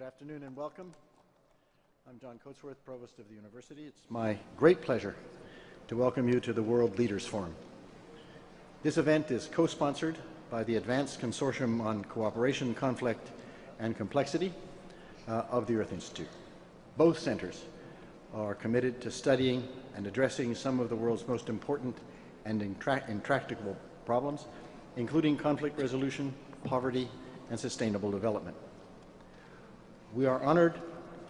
afternoon and welcome. I'm John Coatsworth, Provost of the University. It's my great pleasure to welcome you to the World Leaders Forum. This event is co-sponsored by the Advanced Consortium on Cooperation, Conflict, and Complexity of the Earth Institute. Both centers are committed to studying and addressing some of the world's most important and intractable problems, including conflict resolution, poverty, and sustainable development. We are honored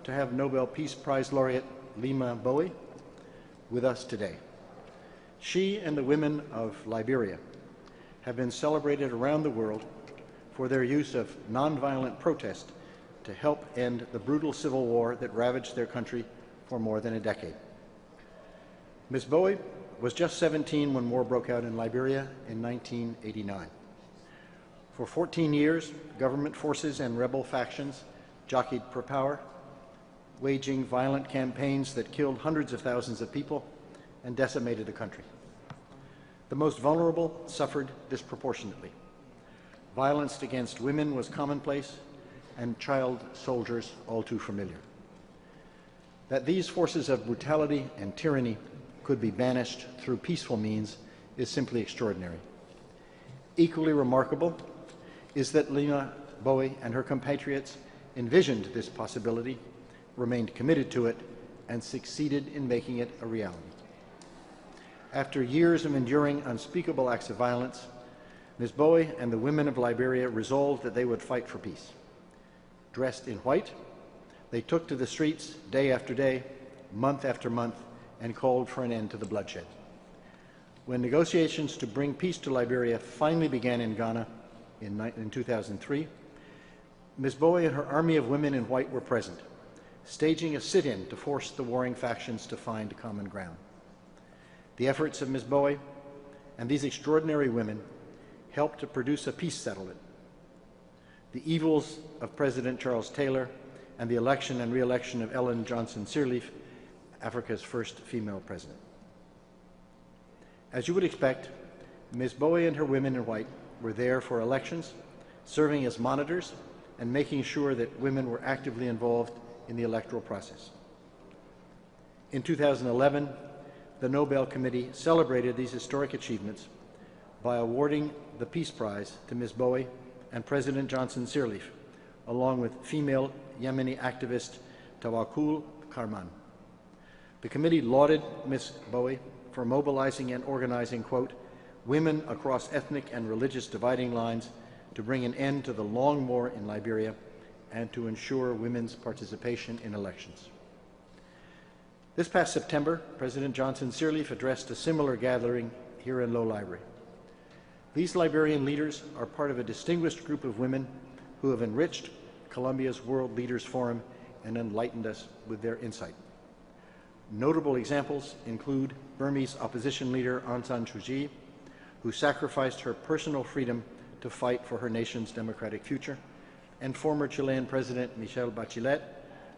to have Nobel Peace Prize laureate Leymah Gbowee with us today. She and the women of Liberia have been celebrated around the world for their use of nonviolent protest to help end the brutal civil war that ravaged their country for more than a decade. Ms. Gbowee was just 17 when war broke out in Liberia in 1989. For 14 years, government forces and rebel factions jockeyed for power, waging violent campaigns that killed hundreds of thousands of people and decimated the country. The most vulnerable suffered disproportionately. Violence against women was commonplace, and child soldiers all too familiar. That these forces of brutality and tyranny could be banished through peaceful means is simply extraordinary. Equally remarkable is that Leymah Gbowee and her compatriots envisioned this possibility, remained committed to it, and succeeded in making it a reality. After years of enduring unspeakable acts of violence, Ms. Gbowee and the women of Liberia resolved that they would fight for peace. Dressed in white, they took to the streets day after day, month after month, and called for an end to the bloodshed. When negotiations to bring peace to Liberia finally began in Ghana in 2003, Ms. Gbowee and her army of women in white were present, staging a sit-in to force the warring factions to find common ground. The efforts of Ms. Gbowee and these extraordinary women helped to produce a peace settlement. The evils of President Charles Taylor and the election and re-election of Ellen Johnson Sirleaf, Africa's first female president. As you would expect, Ms. Gbowee and her women in white were there for elections, serving as monitors and making sure that women were actively involved in the electoral process. In 2011, the Nobel Committee celebrated these historic achievements by awarding the Peace Prize to Ms. Gbowee and President Johnson Sirleaf, along with female Yemeni activist Tawakkul Karman. The committee lauded Ms. Gbowee for mobilizing and organizing, quote, women across ethnic and religious dividing lines to bring an end to the long war in Liberia and to ensure women's participation in elections. This past September, President Johnson Sirleaf addressed a similar gathering here in Low Library. These Liberian leaders are part of a distinguished group of women who have enriched Colombia's World Leaders Forum and enlightened us with their insight. Notable examples include Burmese opposition leader Aung San Suu Kyi, who sacrificed her personal freedom to fight for her nation's democratic future, and former Chilean President Michelle Bachelet,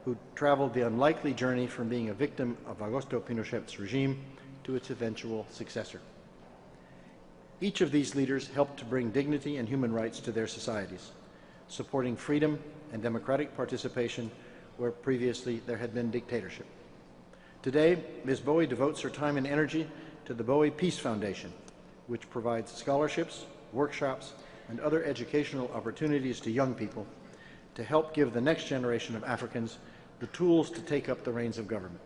who traveled the unlikely journey from being a victim of Augusto Pinochet's regime to its eventual successor. Each of these leaders helped to bring dignity and human rights to their societies, supporting freedom and democratic participation where previously there had been dictatorship. Today, Ms. Gbowee devotes her time and energy to the Gbowee Peace Foundation, which provides scholarships, workshops, and other educational opportunities to young people to help give the next generation of Africans the tools to take up the reins of government.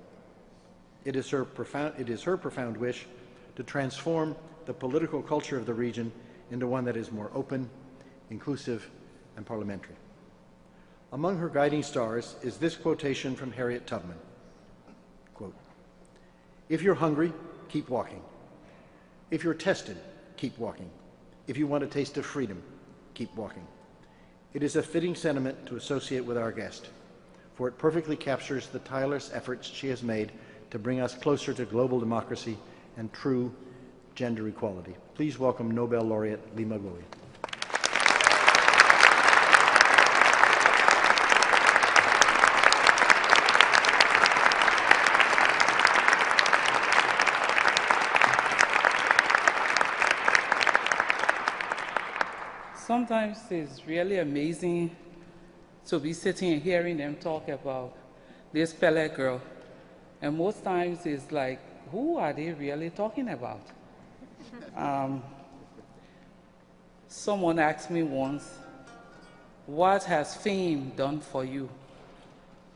It is her profound wish to transform the political culture of the region into one that is more open, inclusive, and parliamentary. Among her guiding stars is this quotation from Harriet Tubman, quote, if you're hungry, keep walking. If you're tested, keep walking. If you want a taste of freedom, keep walking. It is a fitting sentiment to associate with our guest, for it perfectly captures the tireless efforts she has made to bring us closer to global democracy and true gender equality. Please welcome Nobel laureate Leymah Gbowee. Sometimes it's really amazing to be sitting and hearing them talk about this Pele girl. And most times it's like, who are they really talking about? Someone asked me once, what has fame done for you?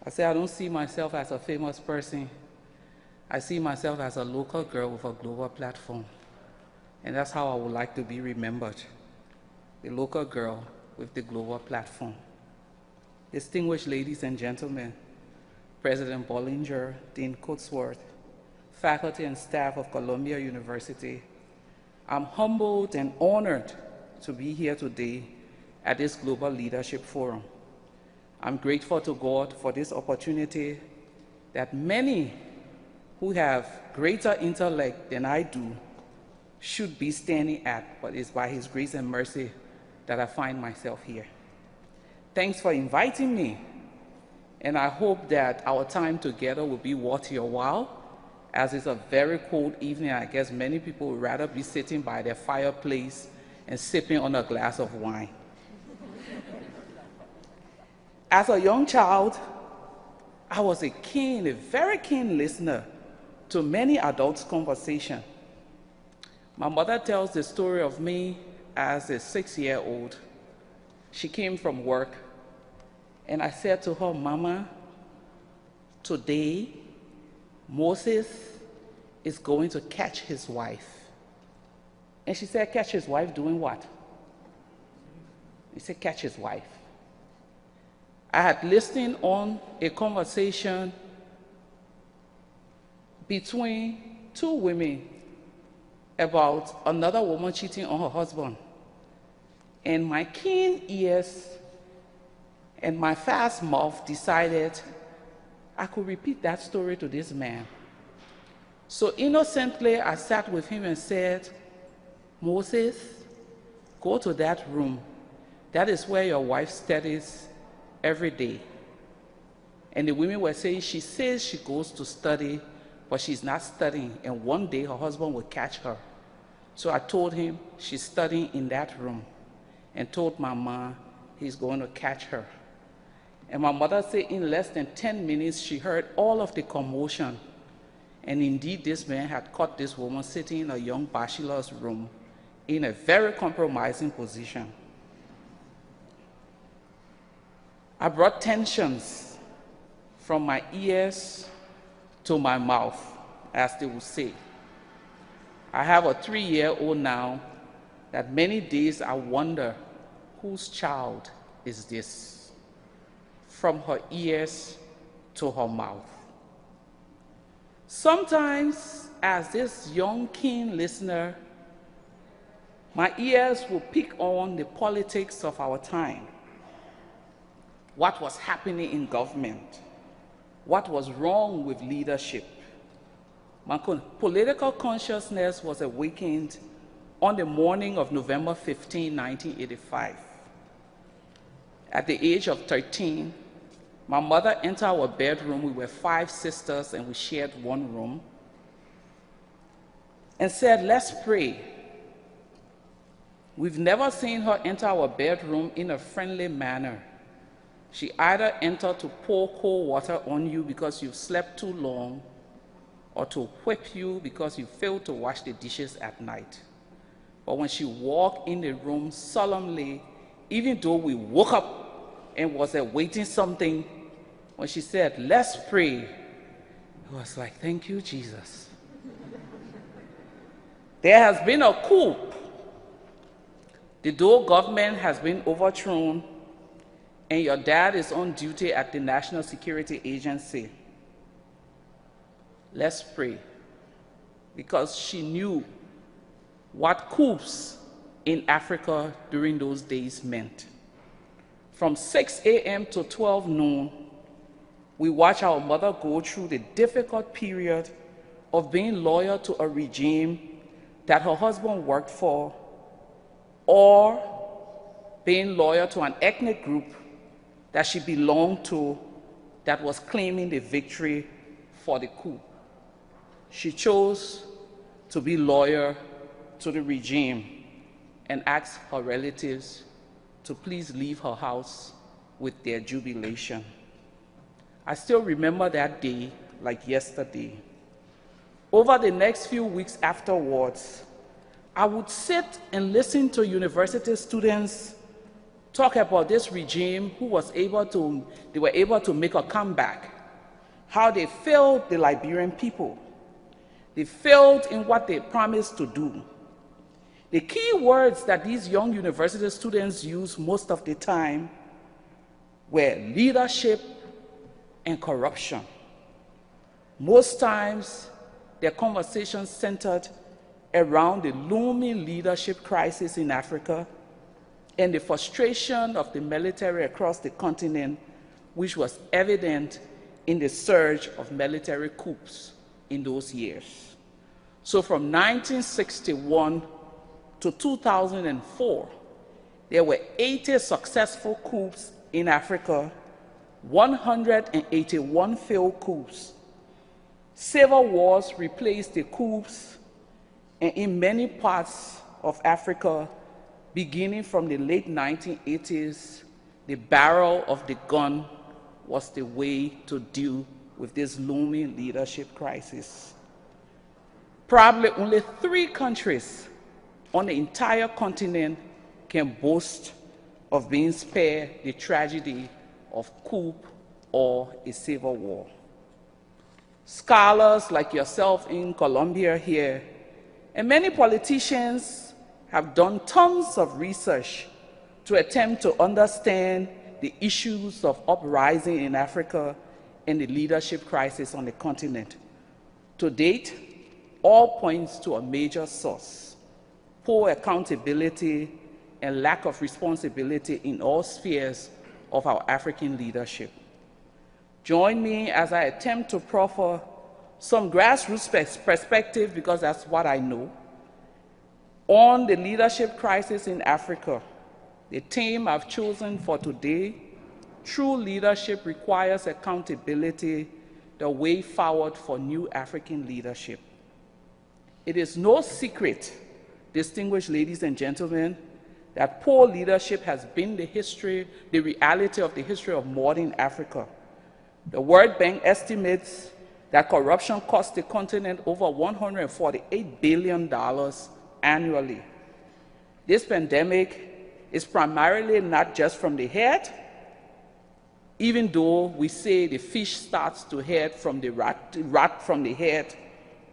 I said, I don't see myself as a famous person. I see myself as a local girl with a global platform. And that's how I would like to be remembered. The local girl with the global platform. Distinguished ladies and gentlemen, President Bollinger, Dean Coatsworth, faculty and staff of Columbia University, I'm humbled and honored to be here today at this Global Leadership Forum. I'm grateful to God for this opportunity that many who have greater intellect than I do should be standing at, but it's by His grace and mercy that I find myself here. Thanks for inviting me, and I hope that our time together will be worth your while, as it's a very cold evening. I guess many people would rather be sitting by their fireplace and sipping on a glass of wine. As a young child, I was a very keen listener to many adults' conversation. My mother tells the story of me as a 6-year-old. She came from work, and I said to her, Mama, today Moses is going to catch his wife. And she said, catch his wife doing what? He said, catch his wife. I had listened on a conversation between two women about another woman cheating on her husband. And my keen ears and my fast mouth decided I could repeat that story to this man. So innocently, I sat with him and said, Moses, go to that room. That is where your wife studies every day. And the women were saying, she says she goes to study, but she's not studying, and one day her husband will catch her. So I told him she's studying in that room, and told my mom he's going to catch her. And my mother said in less than 10 minutes, she heard all of the commotion. And indeed, this man had caught this woman sitting in a young bachelor's room in a very compromising position. I brought tensions from my ears to my mouth, as they would say. I have a 3-year-old now that many days I wonder, whose child is this? From her ears to her mouth. Sometimes, as this young, keen listener, my ears will pick on the politics of our time. What was happening in government? What was wrong with leadership? My political consciousness was awakened on the morning of November 15, 1985. At the age of 13, my mother entered our bedroom. We were 5 sisters and we shared one room, and said, let's pray. We've never seen her enter our bedroom in a friendly manner. She either entered to pour cold water on you because you've slept too long, or to whip you because you failed to wash the dishes at night. But when she walked in the room solemnly, even though we woke up and was awaiting something, when she said, let's pray, it was like, thank you, Jesus. There has been a coup. The Doe government has been overthrown, and your dad is on duty at the National Security Agency. Let's pray. Because she knew what coups in Africa during those days meant. From 6 a.m. to 12 noon, we watched our mother go through the difficult period of being loyal to a regime that her husband worked for, or being loyal to an ethnic group that she belonged to that was claiming the victory for the coup. She chose to be loyal to the regime and asked her relatives to please leave her house with their jubilation. I still remember that day like yesterday. Over the next few weeks afterwards, I would sit and listen to university students talk about this regime who were able to make a comeback, how they failed the Liberian people. They failed in what they promised to do. The key words that these young university students used most of the time were leadership and corruption. Most times, their conversations centered around the looming leadership crisis in Africa and the frustration of the military across the continent, which was evident in the surge of military coups in those years. So from 1961 to 2004, there were 80 successful coups in Africa, 181 failed coups. Civil wars replaced the coups, and in many parts of Africa, beginning from the late 1980s, the barrel of the gun was the way to deal with this looming leadership crisis. Probably only 3 countries on the entire continent can boast of being spared the tragedy of coup or a civil war. Scholars like yourself in Colombia here, and many politicians have done tons of research to attempt to understand the issues of uprising in Africa and the leadership crisis on the continent. To date, all points to a major source: poor accountability and lack of responsibility in all spheres of our African leadership. Join me as I attempt to proffer some grassroots perspective, because that's what I know, on the leadership crisis in Africa. The theme I've chosen for today: true leadership requires accountability, the way forward for new African leadership. It is no secret, distinguished ladies and gentlemen, that poor leadership has been the reality of the history of modern Africa. The World Bank estimates that corruption costs the continent over $148 billion annually. This pandemic is primarily not just from the head, even though we say the fish starts to head from the rat from the head.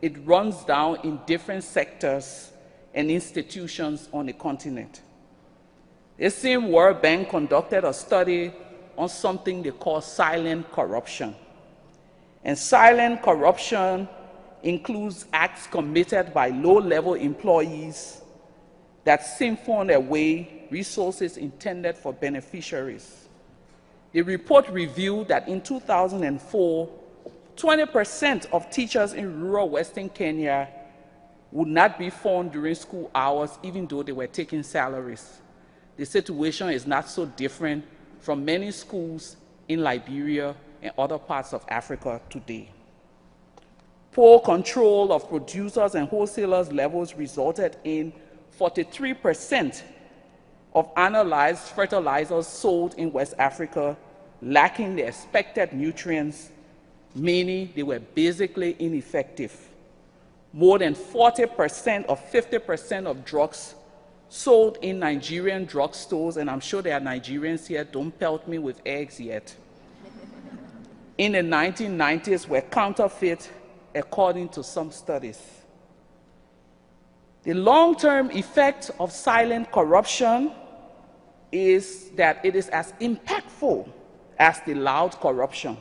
It runs down in different sectors and institutions on the continent. The same World Bank conducted a study on something they call silent corruption. And silent corruption includes acts committed by low-level employees that siphon away resources intended for beneficiaries. The report revealed that in 2004, 20% of teachers in rural Western Kenya would not be found during school hours, even though they were taking salaries. The situation is not so different from many schools in Liberia and other parts of Africa today. Poor control of producers and wholesalers levels resulted in 43% of analyzed fertilizers sold in West Africa lacking the expected nutrients, meaning they were basically ineffective. More than 40% or 50% of drugs sold in Nigerian drugstores, and I'm sure there are Nigerians here, don't pelt me with eggs yet, in the 1990s were counterfeit, according to some studies. The long-term effect of silent corruption is that it is as impactful as the loud corruptions.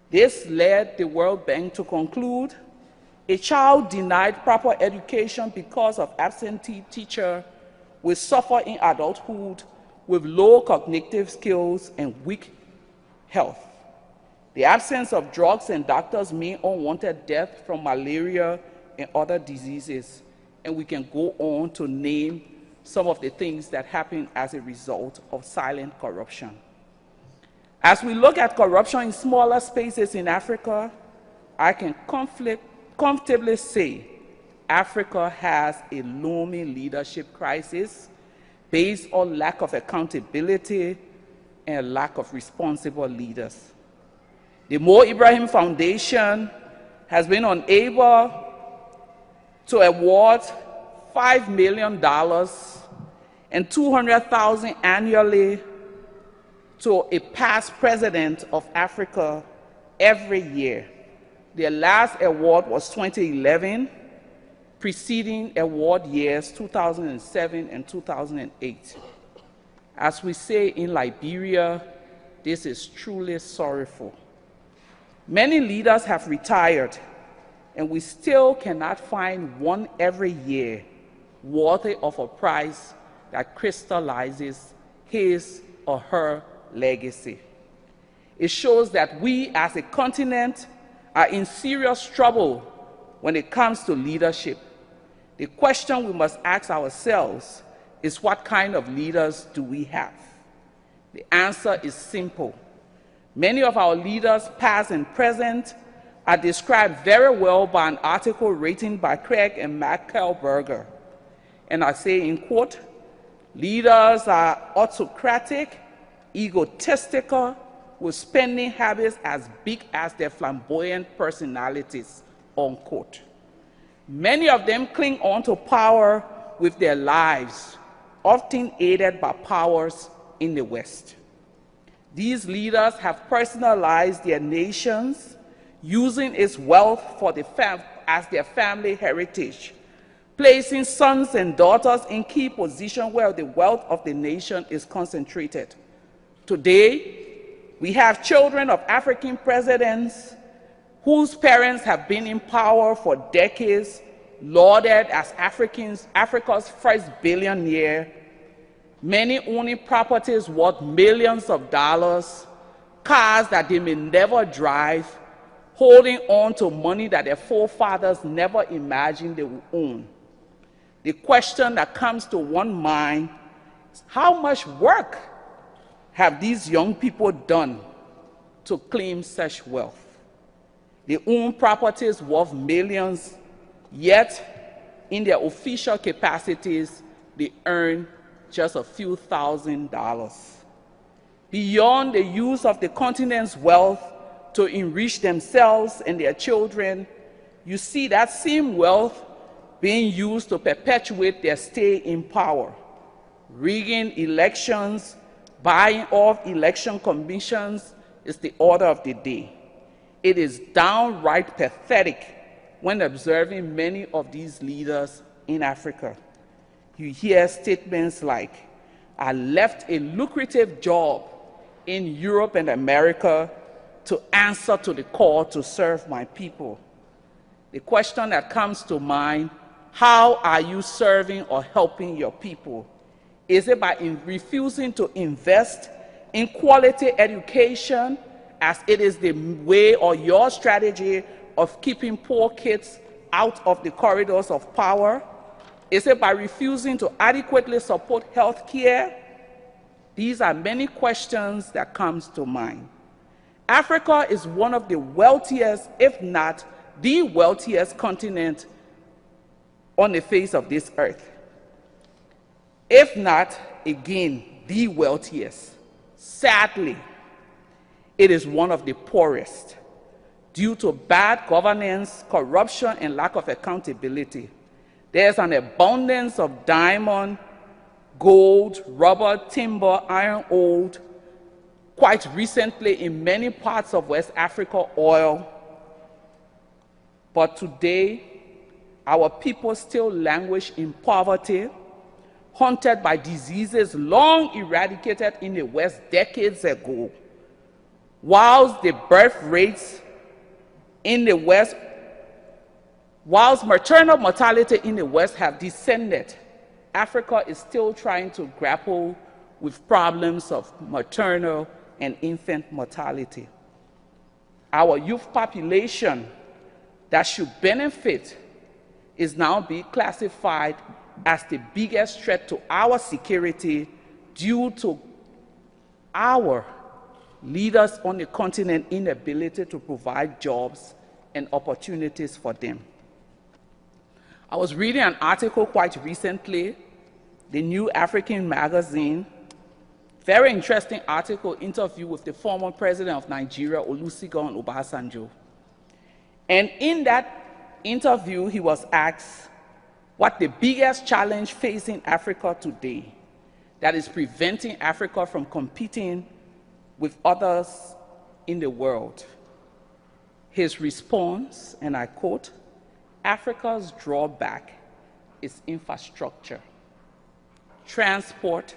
This led the World Bank to conclude a child denied proper education because of absentee teacher will suffer in adulthood with low cognitive skills and weak health. The absence of drugs and doctors mean unwanted death from malaria and other diseases. And we can go on to name some of the things that happen as a result of silent corruption. As we look at corruption in smaller spaces in Africa, I can comfortably say Africa has a looming leadership crisis based on lack of accountability, and a lack of responsible leaders. The Mo Ibrahim Foundation has been unable to award $5 million and $200,000 annually to a past president of Africa every year. Their last award was 2011, preceding award years 2007 and 2008. As we say in Liberia, this is truly sorrowful. Many leaders have retired, and we still cannot find one every year worthy of a prize that crystallizes his or her legacy. It shows that we as a continent are in serious trouble when it comes to leadership. The question we must ask ourselves is, what kind of leaders do we have? The answer is simple. Many of our leaders, past and present, are described very well by an article written by Craig and Michael Berger. And I say in quote, leaders are autocratic, egotistical, with spending habits as big as their flamboyant personalities, unquote. Many of them cling on to power with their lives, often aided by powers in the West. These leaders have personalized their nations, using its wealth for as their family heritage, placing sons and daughters in key positions where the wealth of the nation is concentrated. Today, we have children of African presidents whose parents have been in power for decades, lauded as Africa's first billionaire, many owning properties worth millions of dollars, cars that they may never drive, holding on to money that their forefathers never imagined they would own. The question that comes to one's mind is, how much work have these young people done to claim such wealth? They own properties worth millions, yet in their official capacities, they earn just a few $1,000s. Beyond the use of the continent's wealth to enrich themselves and their children, you see that same wealth being used to perpetuate their stay in power. Rigging elections, buying off election commissions is the order of the day. It is downright pathetic when observing many of these leaders in Africa. You hear statements like, I left a lucrative job in Europe and America to answer to the call to serve my people. The question that comes to mind, how are you serving or helping your people? Is it by refusing to invest in quality education, as it is the way or your strategy of keeping poor kids out of the corridors of power? Is it by refusing to adequately support health care? These are many questions that come to mind. Africa is one of the wealthiest, if not the wealthiest continent on the face of this earth. If not, again, the wealthiest. Sadly, it is one of the poorest due to bad governance, corruption, and lack of accountability. There's an abundance of diamond, gold, rubber, timber, iron ore, quite recently in many parts of West Africa, oil. But today, our people still languish in poverty, haunted by diseases long eradicated in the West decades ago. Whilst the birth rates in the West, whilst maternal mortality in the West have descended, Africa is still trying to grapple with problems of maternal and infant mortality. Our youth population that should benefit is now being classified as the biggest threat to our security due to our leaders on the continent's inability to provide jobs and opportunities for them. I was reading an article quite recently, the New African magazine, Very interesting article, interview with the former president of Nigeria, Olusegun Obasanjo. And in that interview, he was asked what the biggest challenge facing Africa today that is preventing Africa from competing with others in the world. His response, and I quote, "Africa's drawback is infrastructure, transport,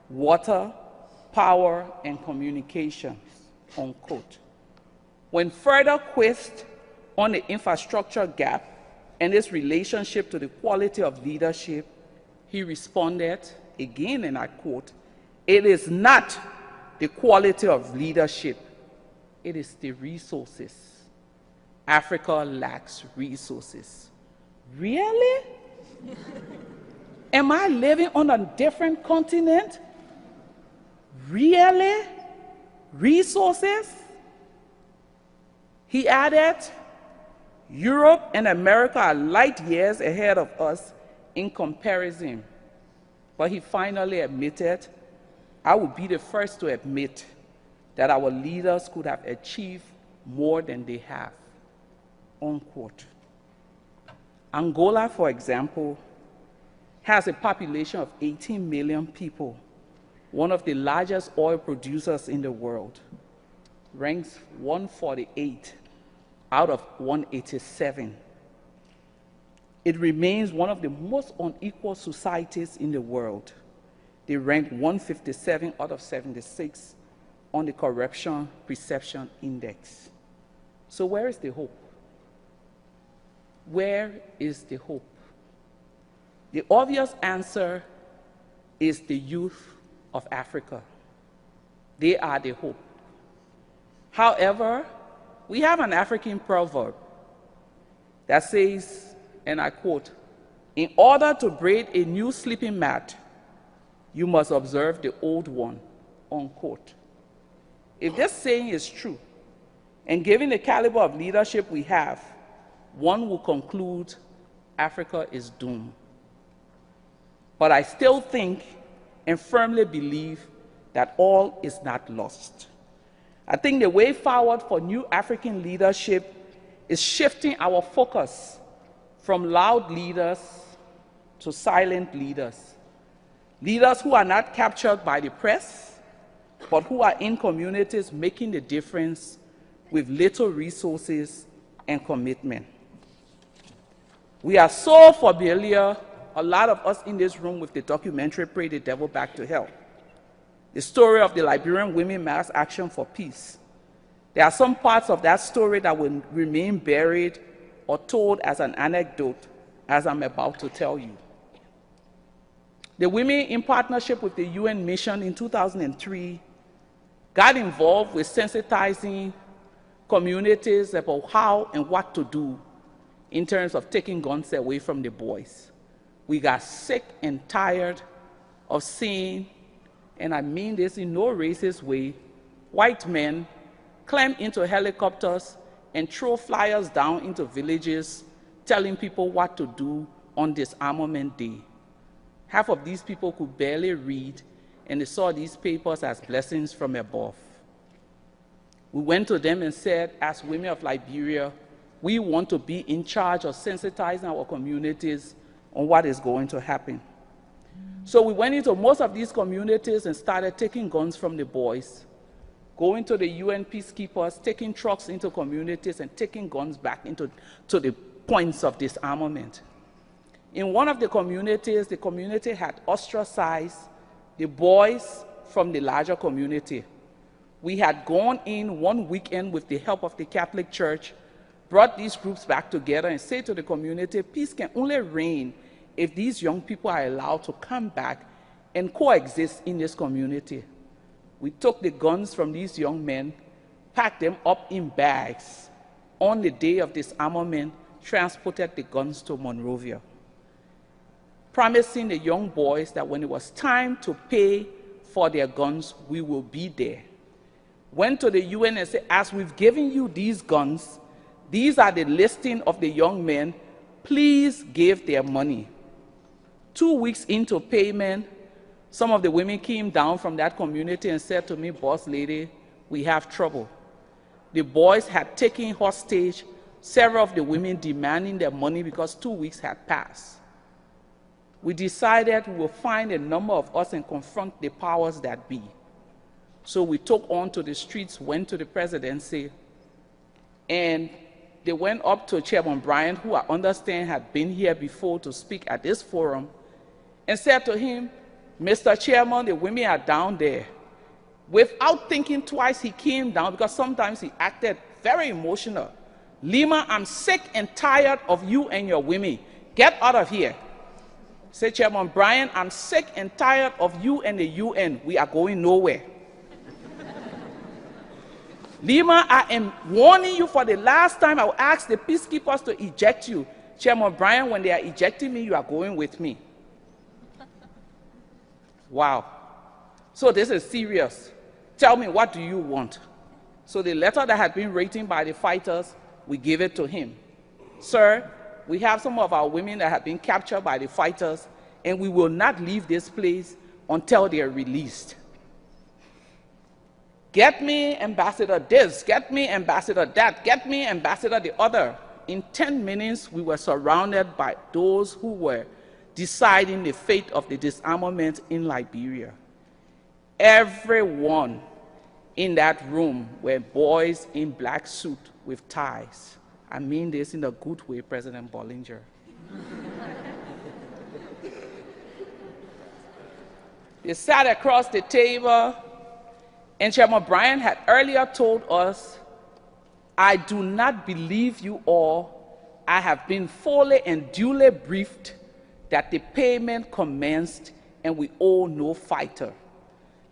water, power, and communications," unquote. When further quizzed on the infrastructure gap and its relationship to the quality of leadership, he responded, again, and I quote, "It is not the quality of leadership, it is the resources. Africa lacks resources." Really? Am I living on a different continent? Really? Resources? He added, "Europe and America are light years ahead of us in comparison." But he finally admitted, "I would be the first to admit that our leaders could have achieved more than they have," unquote. Angola, for example, has a population of 18 million people, one of the largest oil producers in the world, ranks 148 out of 187. It remains one of the most unequal societies in the world. They rank 157 out of 76 on the Corruption Perception Index. So where is the hope? Where is the hope? The obvious answer is the youth of Africa. They are the hope. However, we have an African proverb that says, and I quote, "In order to braid a new sleeping mat, you must observe the old one," unquote. If this saying is true, and given the caliber of leadership we have, one will conclude Africa is doomed. But I still think and firmly believe that all is not lost. I think the way forward for new African leadership is shifting our focus from loud leaders to silent leaders. Leaders who are not captured by the press, but who are in communities making the difference with little resources and commitment. We are so familiar, a lot of us in this room, with the documentary Pray the Devil Back to Hell, the story of the Liberian Women Mass Action for Peace. There are some parts of that story that will remain buried or told as an anecdote, as I'm about to tell you. The women, in partnership with the UN mission in 2003, got involved with sensitizing communities about how and what to do in terms of taking guns away from the boys. We got sick and tired of seeing, and I mean this in no racist way, white men climb into helicopters and throw flyers down into villages telling people what to do on Disarmament Day. Half of these people could barely read, and they saw these papers as blessings from above. We went to them and said, as women of Liberia, we want to be in charge of sensitizing our communities on what is going to happen. So we went into most of these communities and started taking guns from the boys, going to the UN peacekeepers, taking trucks into communities and taking guns back into the points of disarmament. In one of the communities, the community had ostracized the boys from the larger community. We had gone in one weekend with the help of the Catholic Church, brought these groups back together and said to the community, peace can only reign if these young people are allowed to come back and coexist in this community. We took the guns from these young men, packed them up in bags. On the day of disarmament, transported the guns to Monrovia, promising the young boys that when it was time to pay for their guns, we will be there. Went to the UN and said, as we've given you these guns, these are the listing of the young men, please give their money. 2 weeks into payment, Some of the women came down from that community and said to me, "Boss lady, we have trouble." The boys had taken hostage several of the women, demanding their money because 2 weeks had passed. We decided we will find a number of us and confront the powers that be. So we took on to the streets, went to the presidency, and they went up to Chairman Bryant, who I understand had been here before to speak at this forum, and said to him, "Mr. Chairman, the women are down there." Without thinking twice, he came down because sometimes he acted very emotional. "Leymah, I'm sick and tired of you and your women. Get out of here." Say, "Chairman Bryant, I'm sick and tired of you and the UN. We are going nowhere." "Leymah, I am warning you for the last time. I will ask the peacekeepers to eject you. Chairman Bryant, when they are ejecting me, you are going with me." Wow. So this is serious. Tell me, what do you want? So the letter that had been written by the fighters, we gave it to him. "Sir, we have some of our women that have been captured by the fighters, and we will not leave this place until they are released. Get me ambassador this, get me ambassador that, get me ambassador the other." In 10 minutes, we were surrounded by those who were deciding the fate of the disarmament in Liberia. Everyone in that room were boys in black suits with ties. I mean this in a good way, President Bollinger. They sat across the table, and Chairman Bryant had earlier told us, "I do not believe you all. I have been fully and duly briefed that the payment commenced and we owe no fighter."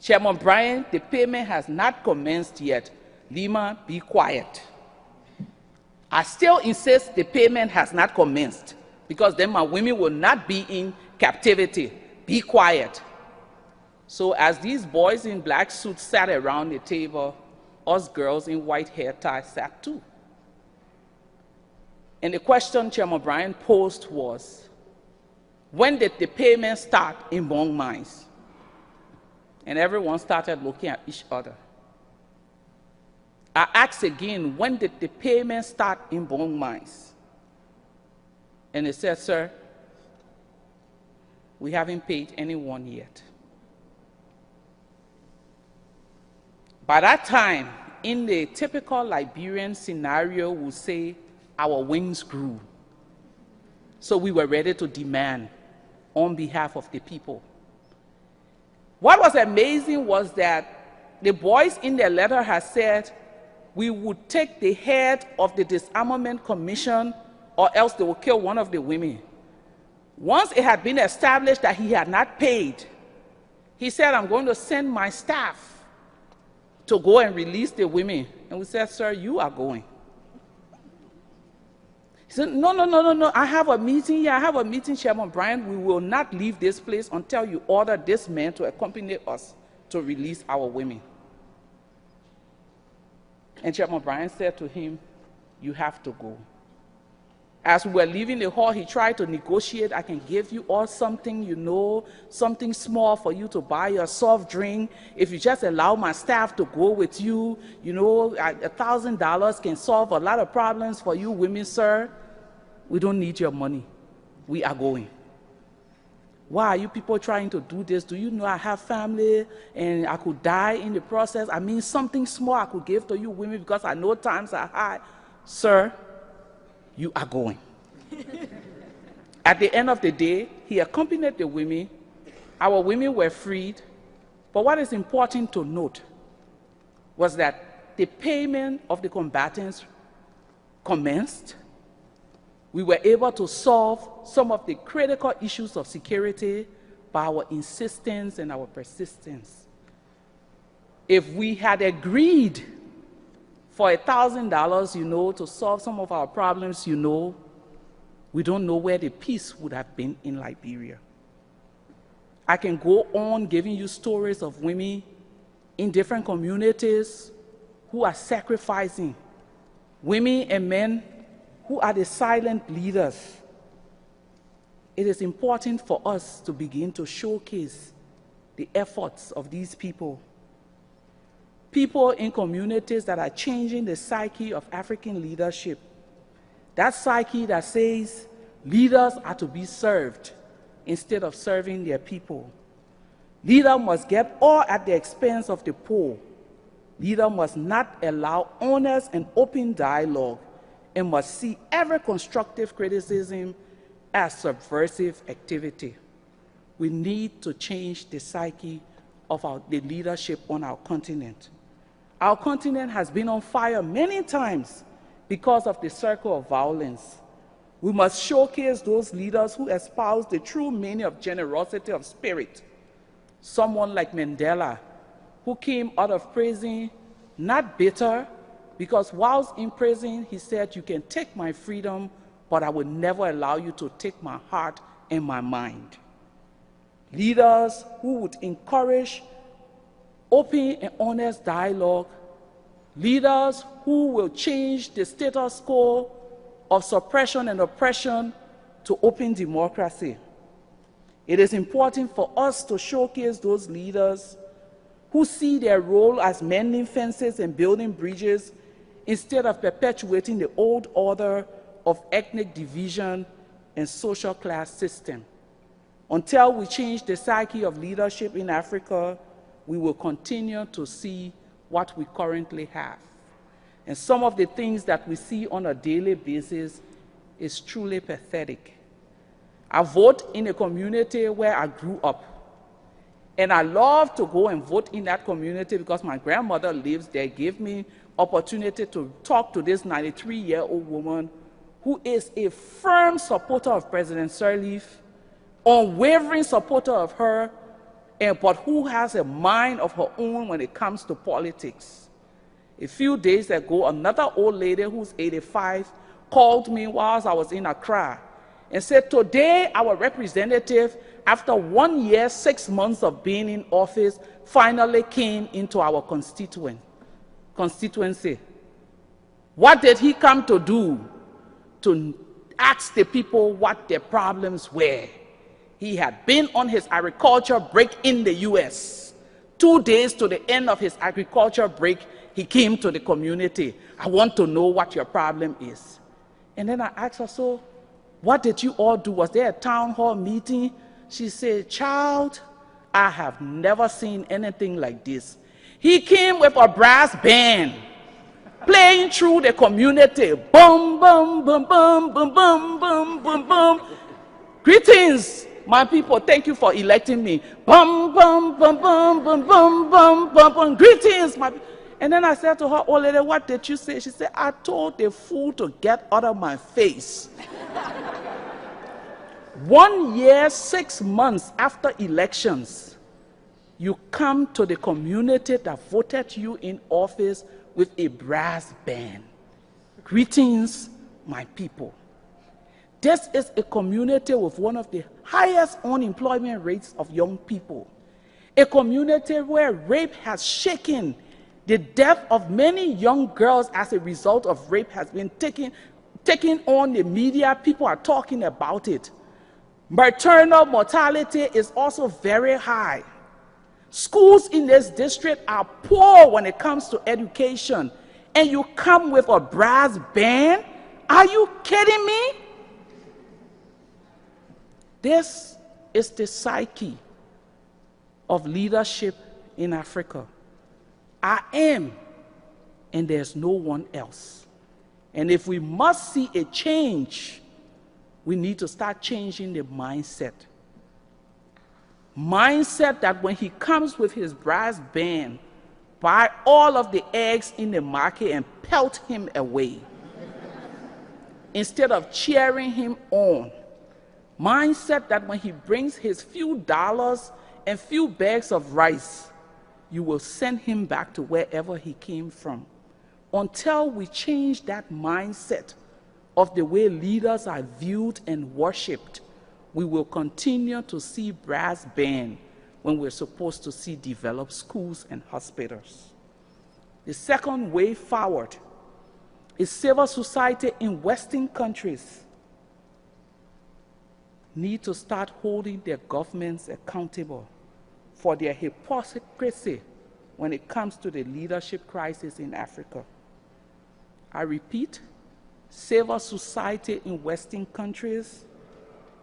Chairman Bryant, the payment has not commenced yet. Leymah, be quiet. I still insist the payment has not commenced because then my women will not be in captivity. Be quiet. So as these boys in black suits sat around the table, us girls in white hair ties sat too. And the question Chairman Bryant posed was, when did the payment start in Gbowee mines? And everyone started looking at each other. I asked again, when did the payment start in Gbowee mines? And they said, "Sir, we haven't paid anyone yet." By that time, in the typical Liberian scenario, we would say our wings grew. So we were ready to demand on behalf of the people. What was amazing was that the boys in their letter had said, "We would take the head of the disarmament commission or else they will kill one of the women." Once it had been established that he had not paid, he said, "I'm going to send my staff to go and release the women." And we said, "Sir, you are going." He said, No, I have a meeting here. I have a meeting, Chairman Bryant. We will not leave this place until you order this man to accompany us to release our women." And Chairman Bryant said to him, "You have to go." As we were leaving the hall, he tried to negotiate. "I can give you all something, something small for you to buy your soft drink. If you just allow my staff to go with you, $1,000 can solve a lot of problems for you women, sir. We don't need your money. We are going." "Why are you people trying to do this? Do you know I have family and I could die in the process? I mean, something small I could give to you women because I know times are hard." "Sir, you are going." At the end of the day, he accompanied the women. Our women were freed. But what is important to note was that the payment of the combatants commenced. We were able to solve some of the critical issues of security by our insistence and our persistence. If we had agreed for $1,000, to solve some of our problems, we don't know where the peace would have been in Liberia. I can go on giving you stories of women in different communities who are sacrificing, women and men who are the silent leaders. It is important for us to begin to showcase the efforts of these people. People in communities that are changing the psyche of African leadership. That psyche that says leaders are to be served instead of serving their people. Leaders must get all at the expense of the poor. Leaders must not allow honest and open dialogue and must see every constructive criticism as subversive activity. We need to change the psyche of the leadership on our continent. Our continent has been on fire many times because of the circle of violence. We must showcase those leaders who espouse the true meaning of generosity of spirit. Someone like Mandela, who came out of prison not bitter, because whilst in prison, he said, "You can take my freedom, but I will never allow you to take my heart and my mind." Leaders who would encourage open and honest dialogue, leaders who will change the status quo of suppression and oppression to open democracy. It is important for us to showcase those leaders who see their role as mending fences and building bridges instead of perpetuating the old order of ethnic division and social class system. Until we change the psyche of leadership in Africa, we will continue to see what we currently have. And some of the things that we see on a daily basis is truly pathetic. I vote in a community where I grew up. And I love to go and vote in that community because my grandmother lives there, gave me opportunity to talk to this 93-year-old woman who is a firm supporter of President Sirleaf, unwavering supporter of her, but who has a mind of her own when it comes to politics. A few days ago, another old lady who's 85 called me whilst I was in Accra and said, "Today, our representative, after 1 year, 6 months of being in office, finally came into our constituency. What did he come to do? To ask the people what their problems were. He had been on his agriculture break in the US. 2 days to the end of his agriculture break, he came to the community. I want to know what your problem is." And then I asked her, "So, what did you all do? Was there a town hall meeting?" She said, "Child, I have never seen anything like this. He came with a brass band, playing through the community. Boom, boom, boom, boom, boom, boom, boom, boom, boom. Greetings, my people. Thank you for electing me. Boom, boom, boom, boom, boom, boom, boom, boom, boom. Greetings, my people." And then I said to her, "Oh, lady, what did you say?" She said, "I told the fool to get out of my face." 1 year, 6 months after elections, you come to the community that voted you in office with a brass band. Greetings, my people. This is a community with one of the highest unemployment rates of young people. A community where rape has shaken. The death of many young girls as a result of rape has been taken on the media. People are talking about it. Maternal mortality is also very high. Schools in this district are poor when it comes to education, and you come with a brass band? Are you kidding me? This is the psyche of leadership in Africa. I am, and there's no one else. And if we must see a change, we need to start changing the mindset. Mindset that when he comes with his brass band, buy all of the eggs in the market and pelt him away instead of cheering him on. Mindset that when he brings his few dollars and few bags of rice, you will send him back to wherever he came from. Until we change that mindset of the way leaders are viewed and worshipped, we will continue to see brass band when we're supposed to see developed schools and hospitals. The second way forward is civil society in Western countries need to start holding their governments accountable for their hypocrisy when it comes to the leadership crisis in Africa. I repeat, civil society in Western countries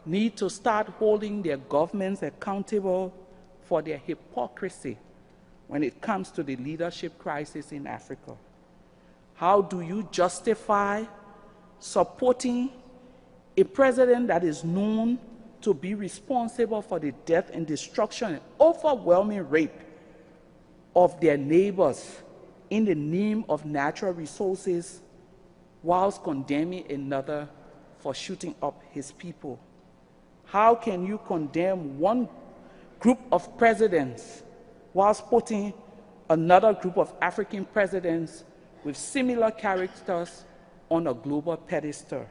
need to start holding their governments accountable for their hypocrisy when it comes to the leadership crisis in Africa. How do you justify supporting a president that is known to be responsible for the death and destruction and overwhelming rape of their neighbors in the name of natural resources, whilst condemning another for shooting up his people? How can you condemn one group of presidents whilst putting another group of African presidents with similar characters on a global pedestal?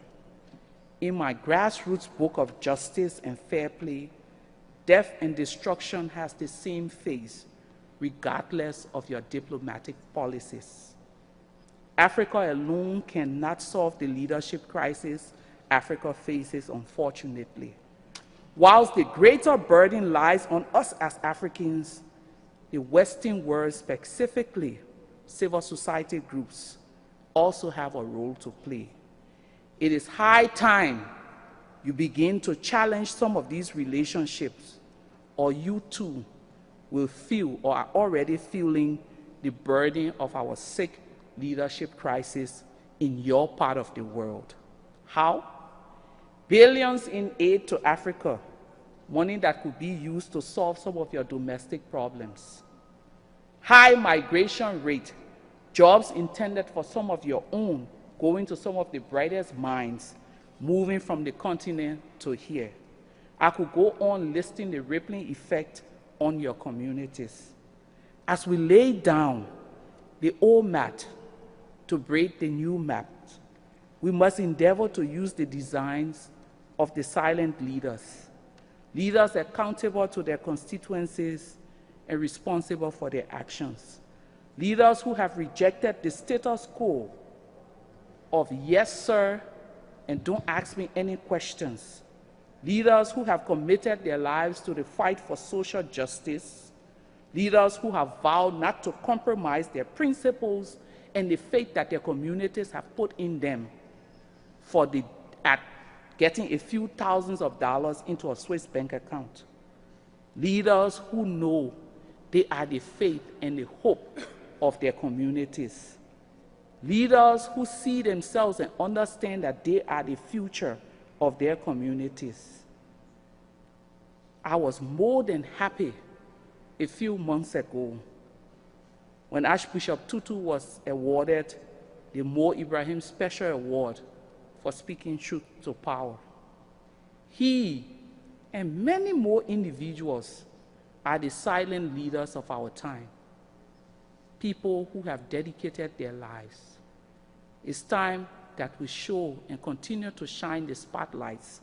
In my grassroots book of Justice and Fair Play, death and destruction has the same face, regardless of your diplomatic policies. Africa alone cannot solve the leadership crisis Africa faces, unfortunately. Whilst the greater burden lies on us as Africans, the Western world, specifically civil society groups, also have a role to play. It is high time you begin to challenge some of these relationships, or you too will feel or are already feeling the burden of our sick leadership crisis in your part of the world. How? Billions in aid to Africa, money that could be used to solve some of your domestic problems. High migration rate, jobs intended for some of your own going to some of the brightest minds, moving from the continent to here. I could go on listing the rippling effect on your communities. As we lay down the old mat to break the new map, we must endeavor to use the designs of the silent leaders, leaders accountable to their constituencies and responsible for their actions, leaders who have rejected the status quo of yes, sir, and don't ask me any questions. Leaders who have committed their lives to the fight for social justice. Leaders who have vowed not to compromise their principles and the faith that their communities have put in them at getting a few thousands of dollars into a Swiss bank account. Leaders who know they are the faith and the hope of their communities. Leaders who see themselves and understand that they are the future of their communities. I was more than happy a few months ago when Archbishop Tutu was awarded the Mo Ibrahim Special Award for speaking truth to power. He and many more individuals are the silent leaders of our time, people who have dedicated their lives. It's time that we show and continue to shine the spotlights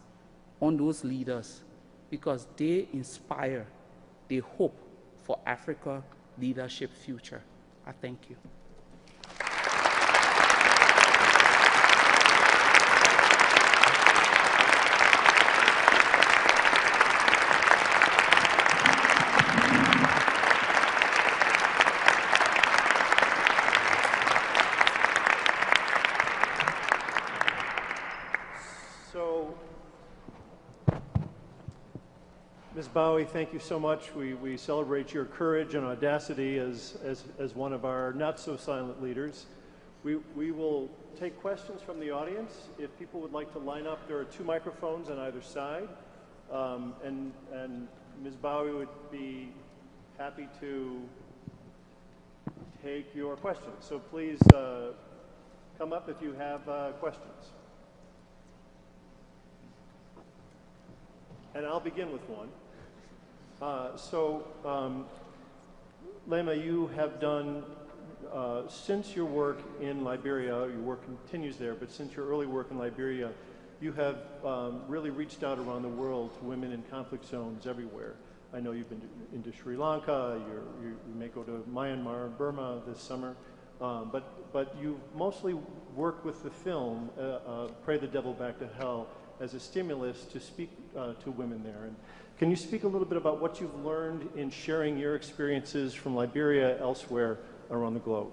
on those leaders because they inspire the hope for Africa's leadership future. I thank you. Ms. Gbowee, thank you so much. We celebrate your courage and audacity as one of our not-so-silent leaders. We will take questions from the audience. If people would like to line up, there are 2 microphones on either side. And Ms. Gbowee would be happy to take your questions. So please come up if you have questions. And I'll begin with one. Leymah, you have done, since your work in Liberia, your work continues there, but since your early work in Liberia, you have really reached out around the world to women in conflict zones everywhere. I know you've been into Sri Lanka, you may go to Myanmar, Burma this summer, but you mostly worked with the film, Pray the Devil Back to Hell, as a stimulus to speak to women there. Can you speak a little bit about what you've learned in sharing your experiences from Liberia elsewhere around the globe?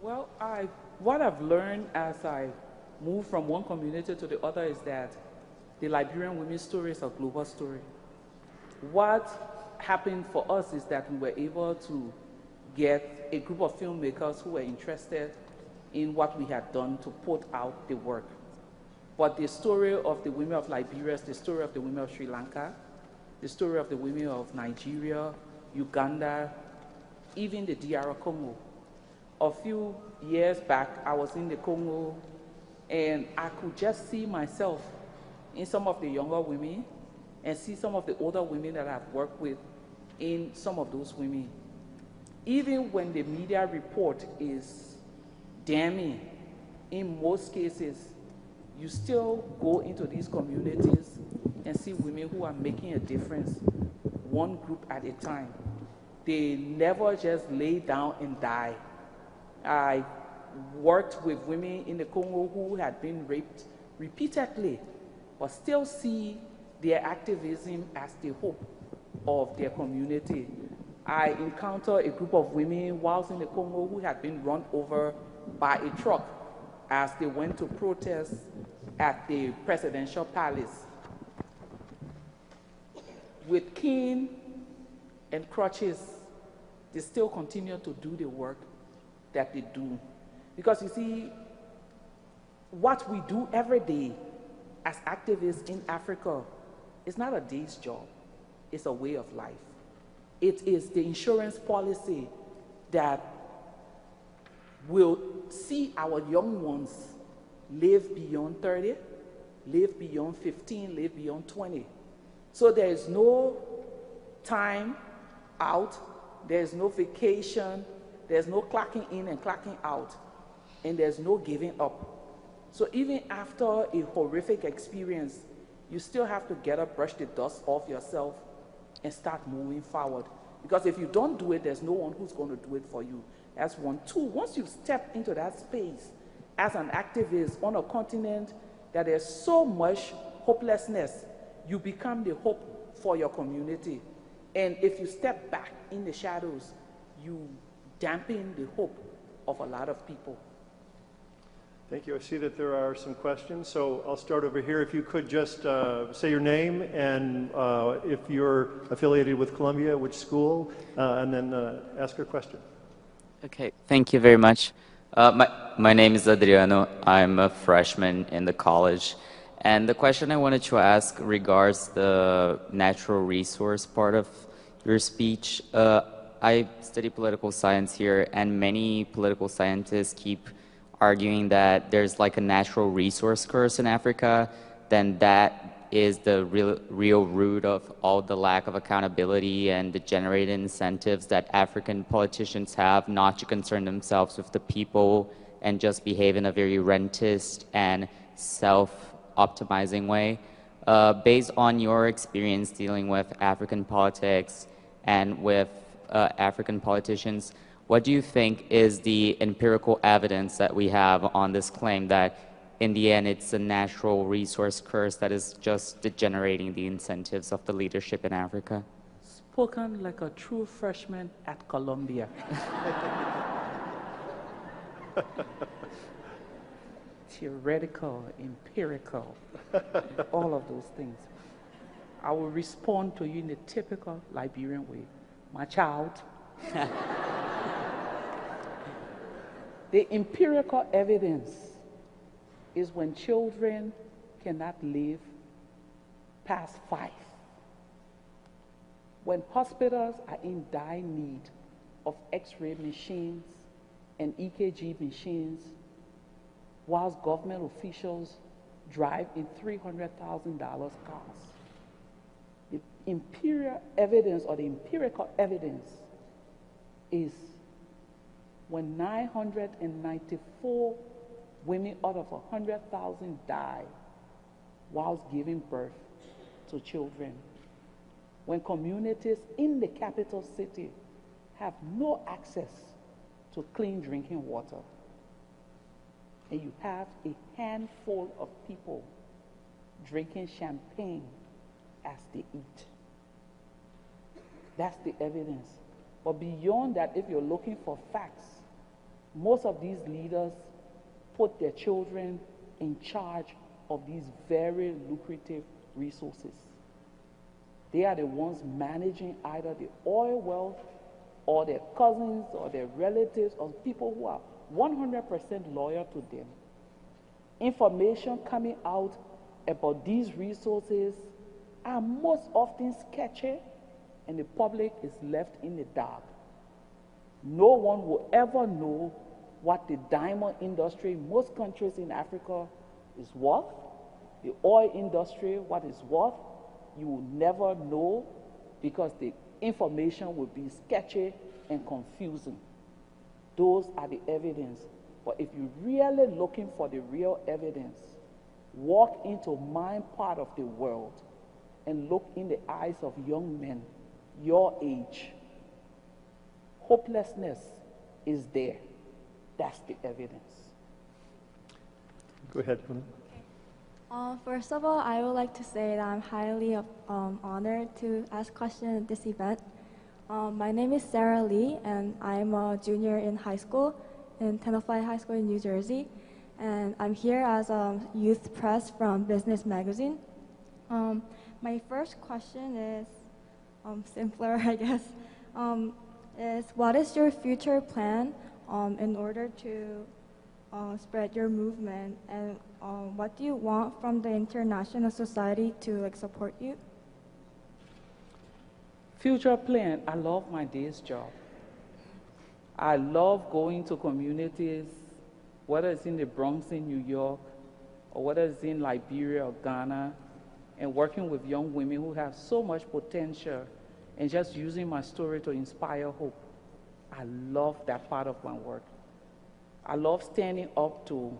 Well, what I've learned as I move from one community to the other is that the Liberian women's story is a global story. What happened for us is that we were able to get a group of filmmakers who were interested in what we had done to put out the work. But the story of the women of Liberia is the story of the women of Sri Lanka, the story of the women of Nigeria, Uganda, even the DR Congo. A few years back, I was in the Congo, and I could just see myself in some of the younger women and see some of the older women that I've worked with in some of those women. Even when the media report is damning, in most cases, you still go into these communities and see women who are making a difference, one group at a time. They never just lay down and die. I worked with women in the Congo who had been raped repeatedly, but still see their activism as the hope of their community. I encountered a group of women whilst in the Congo who had been run over by a truck as they went to protest at the presidential palace. With cane and crutches, they still continue to do the work that they do. Because you see, what we do every day as activists in Africa is not a day's job, it's a way of life. It is the insurance policy that will see our young ones live beyond 30, live beyond 15, live beyond 20. So there is no time out, there's no vacation, there's no clocking in and clocking out, and there's no giving up. So even after a horrific experience, you still have to get up, brush the dust off yourself, and start moving forward. Because if you don't do it, there's no one who's going to do it for you. That's one. Two, once you step into that space as an activist on a continent that there's so much hopelessness, you become the hope for your community. And if you step back in the shadows, you dampen the hope of a lot of people. Thank you. I see that there are some questions, so I'll start over here. If you could just say your name and if you're affiliated with Columbia, which school, and then ask your question. Okay, thank you very much. My name is Adriano. I'm a freshman in the college. And the question I wanted to ask regards the natural resource part of your speech. I study political science here, and many political scientists keep arguing that there's like a natural resource curse in Africa, then that is the real root of all the lack of accountability and the generated incentives that African politicians have not to concern themselves with the people and just behave in a very rentist and self-optimizing way. Based on your experience dealing with African politics and with African politicians, what do you think is the empirical evidence that we have on this claim that in the end it's a natural resource curse that is just degenerating the incentives of the leadership in Africa? Spoken like a true freshman at Columbia. Theoretical, empirical, all of those things. I will respond to you in the typical Liberian way. My child. The empirical evidence is when children cannot live past 5. When hospitals are in dire need of X-ray machines and EKG machines, whilst government officials drive in $300,000 cars. The empirical evidence or the empirical evidence is when 994 women out of 100,000 die whilst giving birth to children. When communities in the capital city have no access to clean drinking water, and you have a handful of people drinking champagne as they eat. That's the evidence. But beyond that, if you're looking for facts, most of these leaders put their children in charge of these very lucrative resources. They are the ones managing either the oil wealth or their cousins or their relatives or people who are 100% loyal to them. Information coming out about these resources are most often sketchy, and the public is left in the dark. No one will ever know what the diamond industry in most countries in Africa is worth. The oil industry, what it's worth, you will never know because the information will be sketchy and confusing. Those are the evidence. But if you're really looking for the real evidence, walk into my part of the world and look in the eyes of young men your age. Hopelessness is there. That's the evidence. Go ahead. First of all, I would like to say that I'm highly honored to ask questions at this event. My name is Sarah Lee, and I'm a junior in high school in Tenafly High School in New Jersey. And I'm here as a youth press from Business Magazine. My first question is simpler, I guess. Is what is your future plan in order to spread your movement, and what do you want from the international society to support you? Future plan, I love my day's job. I love going to communities, whether it's in the Bronx in New York, or whether it's in Liberia or Ghana, and working with young women who have so much potential, and just using my story to inspire hope. I love that part of my work. I love standing up to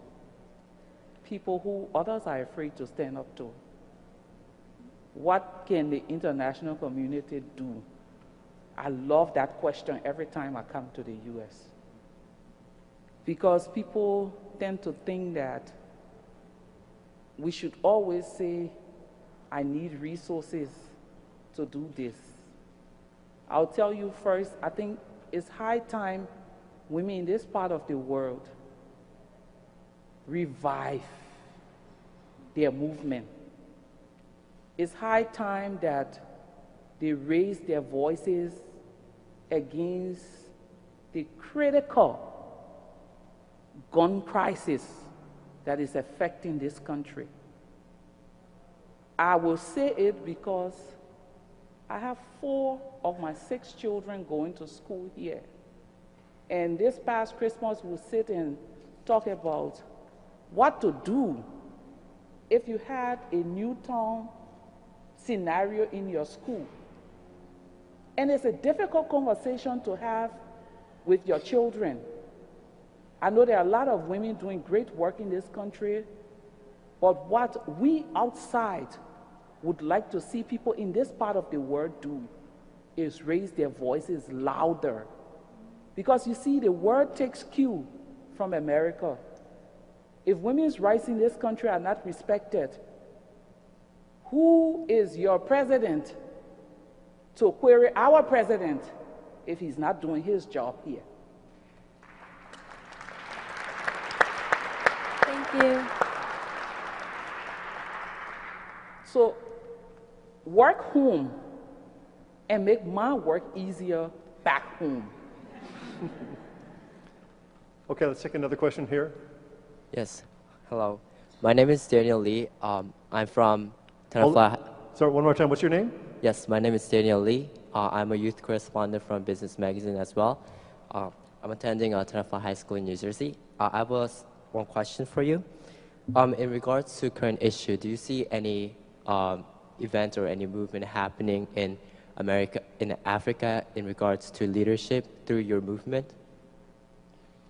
people who others are afraid to stand up to. What can the international community do? I love that question every time I come to the US. Because people tend to think that we should always say, I need resources to do this. I'll tell you first, I think it's high time women in this part of the world revive their movement. It's high time that they raise their voices against the critical gun crisis that is affecting this country. I will say it because I have 4 of my 6 children going to school here. And this past Christmas, we'll sit and talk about what to do if you had a Newtown scenario in your school. And it's a difficult conversation to have with your children. I know there are a lot of women doing great work in this country, but what we outside would like to see people in this part of the world do is raise their voices louder. Because you see, the world takes cue from America. If women's rights in this country are not respected, who is your president to query our president if he's not doing his job here? Thank you. So work home and make my work easier back home. Okay, let's take another question here. Yes. Hello. My name is Daniel Lee. I'm from Tenafly. Sorry, one more time. What's your name? Yes, my name is Daniel Lee. I'm a youth correspondent from Business Magazine as well. I'm attending Tenafly High School in New Jersey. I have one question for you. In regards to current issue, do you see any event or any movement happening in Africa in regards to leadership through your movement?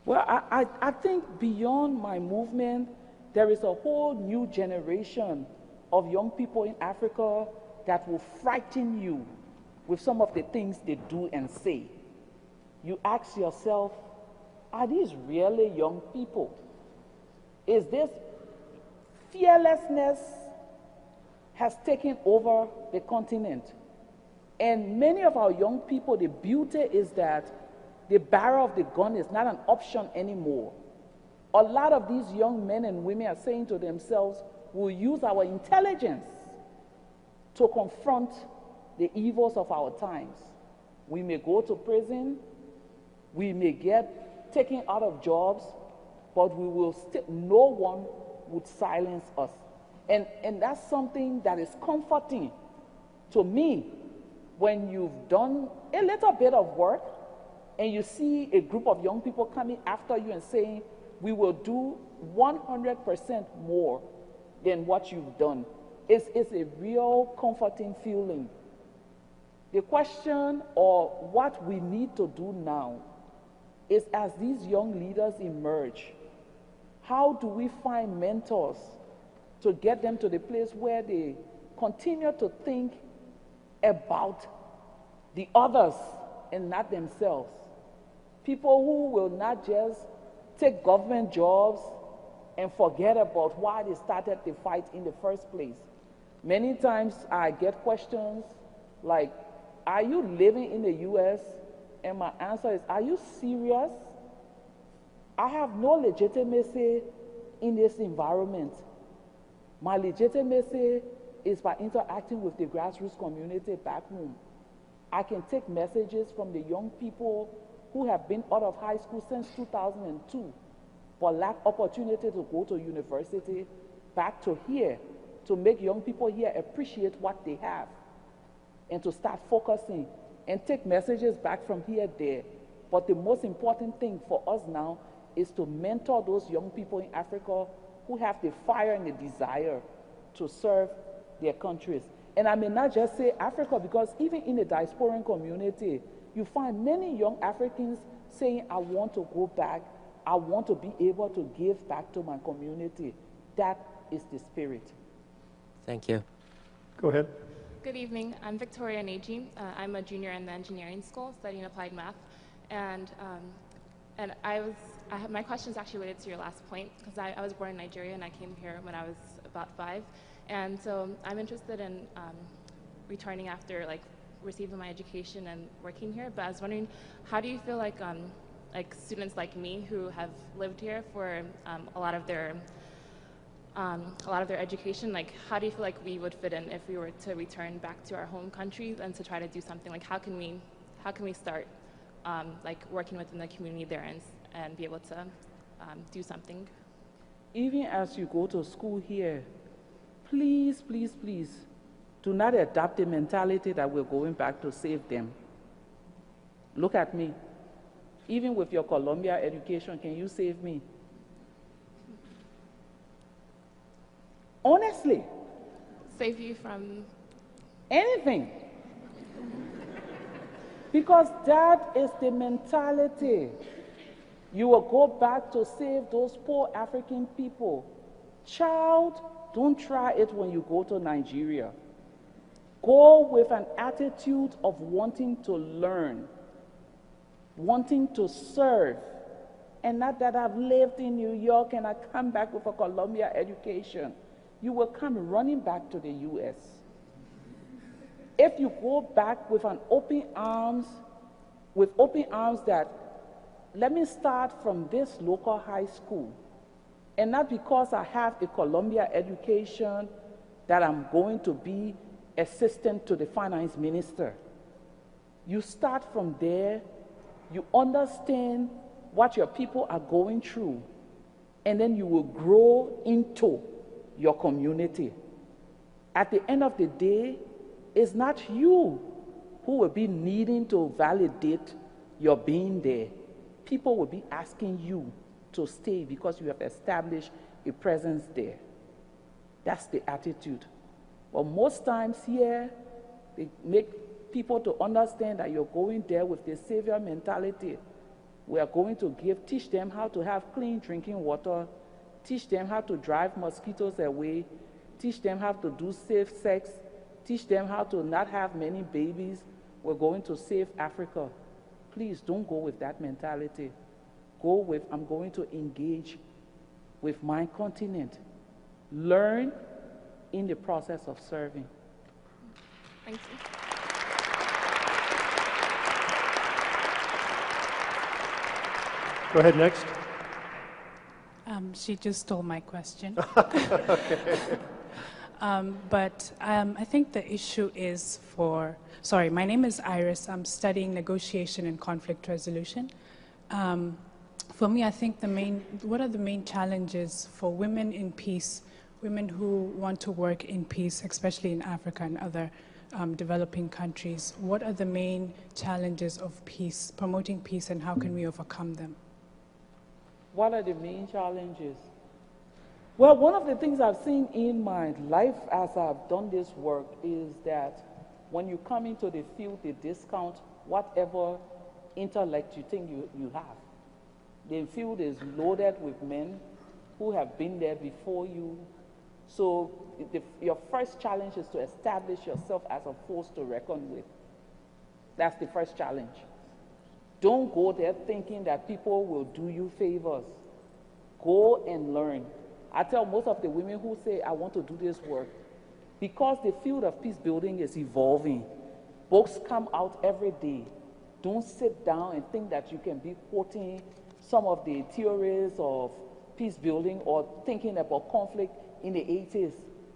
Well, I think beyond my movement, there is a whole new generation of young people in Africa that will frighten you with some of the things they do and say. You ask yourself, are these really young people? Is this fearlessness has taken over the continent? And many of our young people, the beauty is that the barrel of the gun is not an option anymore. A lot of these young men and women are saying to themselves, we'll use our intelligence to confront the evils of our times. We may go to prison, we may get taken out of jobs, but we will still, no one would silence us. And that's something that is comforting to me when you've done a little bit of work and you see a group of young people coming after you and saying, we will do 100% more than what you've done. It's a real comforting feeling. The question or what we need to do now is, as these young leaders emerge, how do we find mentors to get them to the place where they continue to think about the others and not themselves? People who will not just take government jobs and forget about why they started the fight in the first place. Many times I get questions like, are you living in the US? And my answer is, are you serious? I have no legitimacy in this environment. My legitimacy is by interacting with the grassroots community back home. I can take messages from the young people who have been out of high school since 2002, but lack opportunity to go to university, back to here, to make young people here appreciate what they have, and to start focusing and take messages back from here there. But the most important thing for us now is to mentor those young people in Africa who have the fire and the desire to serve their countries. And I may not just say Africa, because even in the diasporan community, you find many young Africans saying, I want to go back, I want to be able to give back to my community. That is the spirit. Thank you. Go ahead. Good evening. I'm Victoria Neji. I'm a junior in the engineering school studying applied math. And my question is actually related to your last point, because I was born in Nigeria and I came here when I was about 5. And so I'm interested in returning after receiving my education and working here. But I was wondering, how do you feel like students like me who have lived here for a lot of their education, how do you feel like we would fit in if we were to return back to our home country and to try to do something? How can we start working within the community there and be able to do something? Even as you go to school here, please, please, please, do not adopt the mentality that we're going back to save them. Look at me. Even with your Columbia education, can you save me? Honestly. Save you from? Anything. Because that is the mentality. You will go back to save those poor African people. Child, don't try it when you go to Nigeria. Go with an attitude of wanting to learn, wanting to serve, and not that I've lived in New York and I come back with a Columbia education. You will come running back to the US. If you go back with open arms that, let me start from this local high school, and not because I have a Columbia education that I'm going to be assistant to the finance minister. You start from there, you understand what your people are going through, and then you will grow into your community. At the end of the day, it's not you who will be needing to validate your being there. People will be asking you to stay because you have established a presence there. That's the attitude. But most times here, they make people to understand that you're going there with the savior mentality. We are going to teach them how to have clean drinking water, teach them how to drive mosquitoes away, teach them how to do safe sex, teach them how to not have many babies. We're going to save Africa. Please don't go with that mentality. Go with, I'm going to engage with my continent. Learn in the process of serving. Thank you. Go ahead, next. She just stole my question. Okay. I think the issue is sorry, my name is Iris. I'm studying negotiation and conflict resolution. For me, I think what are the main challenges for women in peace, women who want to work in peace, especially in Africa and other developing countries? What are the main challenges of peace, promoting peace, and how can we overcome them? What are the main challenges? Well, one of the things I've seen in my life as I've done this work is that when you come into the field, they discount whatever intellect you think you have. The field is loaded with men who have been there before you. So your first challenge is to establish yourself as a force to reckon with. That's the first challenge. Don't go there thinking that people will do you favors. Go and learn. I tell most of the women who say, I want to do this work, because the field of peace building is evolving. Books come out every day. Don't sit down and think that you can be quoting some of the theories of peace building or thinking about conflict in the 80s.